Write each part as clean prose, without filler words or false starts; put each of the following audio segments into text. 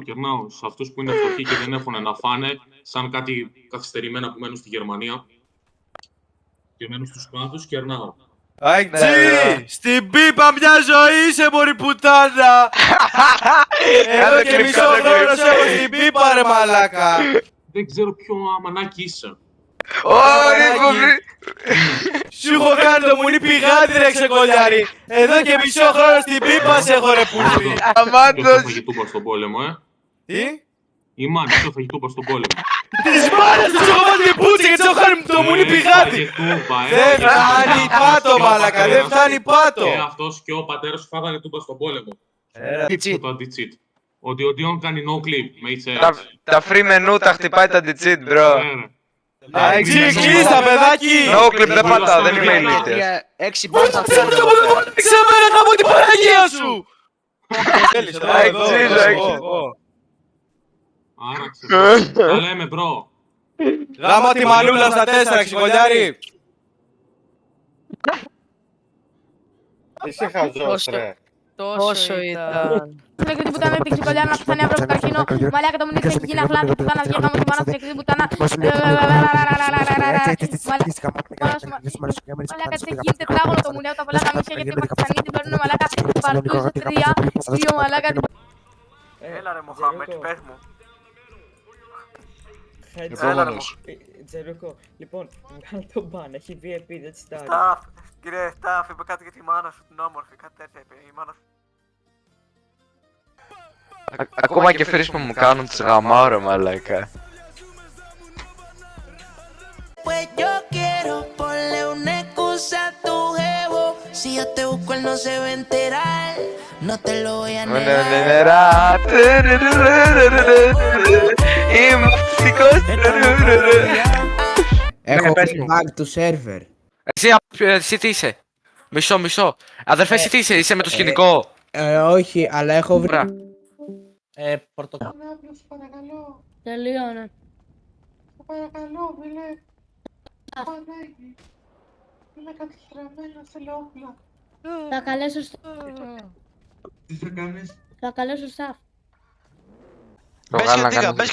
Κερνάω σε αυτούς που είναι φτωχοί και δεν έχουν να φάνε, σαν κάτι καθυστερημένα που μένουν στη Γερμανία. Και μένουν στους πάθους, κερνάω. Αιτζή! Στην πίπα μια ζωή είσαι μωρή πουτάνα! Εδώ και μισό χρόνος έχω στην πίπα ρε μαλάκα! Δεν ξέρω ποιο αμανάκι είσαι. Σου έχω κάνει το μουνί πηγάδι ρε ξεκολιάρη! Εδώ και μισό χρόνο στην πίπα σε έχω ρε πούστη! Αμάντος! Ποιο φαγητούπα στον πόλεμο, Τι? Η μάνα, ποιο φαγητούπα στον πόλεμο. Της μάνας τους έχω βάλει την πούτσα και τους έχω κάνει το μουνί πηγάδι! Δεν φτάνει πάτο μαλάκα, δεν φτάνει πάτο! Και αυτός και ο πατέρας σου φάγανε τούπα στον πόλεμο. Το αντι-cheat. Ότι ο Dion κάνει no clip με HRS. Τα free menu τα χτυπάει τα anti-cheat, bro. Αεξή, κλείστα παιδάκι! No clip δεν πατάω, δεν είμαι ηλίθιος. 6 μπάρτα Φέρνω το μοντελό την ξεμένα γάμω την Παναγία σου! Άραξε. Τα λέμε, μπρο. Γάμα τη μανούλα στα 4, ξεκολιάρη! Είσαι χαζός ρε. Τόσο ήταν. Στην εκρήτη πουτάνα, την ξεκολιάνα να πιθανεί αύριο καρκίνο. Μαλάκα το μουνί έχει γίνει αυλά, την πουτάνα βγαίνει γάμο τη μάνα στην εκρήτη πουτάνα. Μαλάκα τι έχει γίνει τετράγωνο το μουνί, τα πολλά γαμίσια γιατί πακιστανοί την παίρνουνε μαλάκα παρκούζο 3, 2 μαλάκα. Έλα ρε Μοχάμετ, πες μου. Επόμενος. Τζερούκο, λοιπόν, βγάλε τον μπαν, έχει VIP, δεν τσιτάρει. Σταφ, κύριε Σταφ, είπε κάτι για τη μάνα σου, την όμορφη, κάτι τέτοια είπε η μάνα σου. Ακόμα και φέρεις που μου κάνουν τους γαμάω ρε μαλάκα. Pues yo quiero ponle una excusa a tu jevo. Si yo te busco, él no se va a enterar. No te lo voy a negar. Είμαι φυσικός. Έχω bug του σερβερ. Εσύ τι είσαι? Μισό. Αδερφέ, εσύ τι είσαι? Είσαι με το σκηνικό? Όχι, αλλά έχω βρει. Πορτοκαλί. Τελείωνε. Παρακαλώ, μιλέ. Πανάγι. Είμαι κατηστραμμένος σε όπλα. Θα καλέσω στο... Τι θα κάνεις? Θα καλέσω staff. Μπες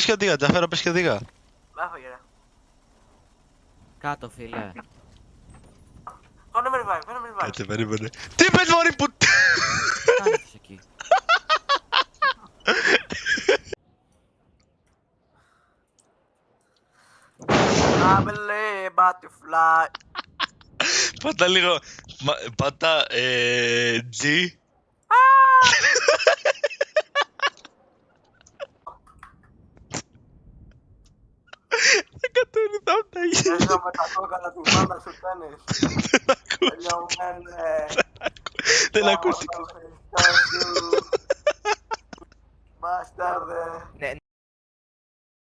και οδήγα, Τζαφέρο, μπες και οδήγα. Κάτω, φίλε. Κάνε με revive. Κάτσε, περίμενε. Τι είπες μωρή που... Κάνεις εκεί. Άμελε, butterfly. Πάτα λίγο. Πάτα, G. Δεν κατέβητα τα ίδια. Εδώ με τα κόκαλα τη μάνα σου κάνεις. Δεν ακούστηκε. Μπάσταρδε.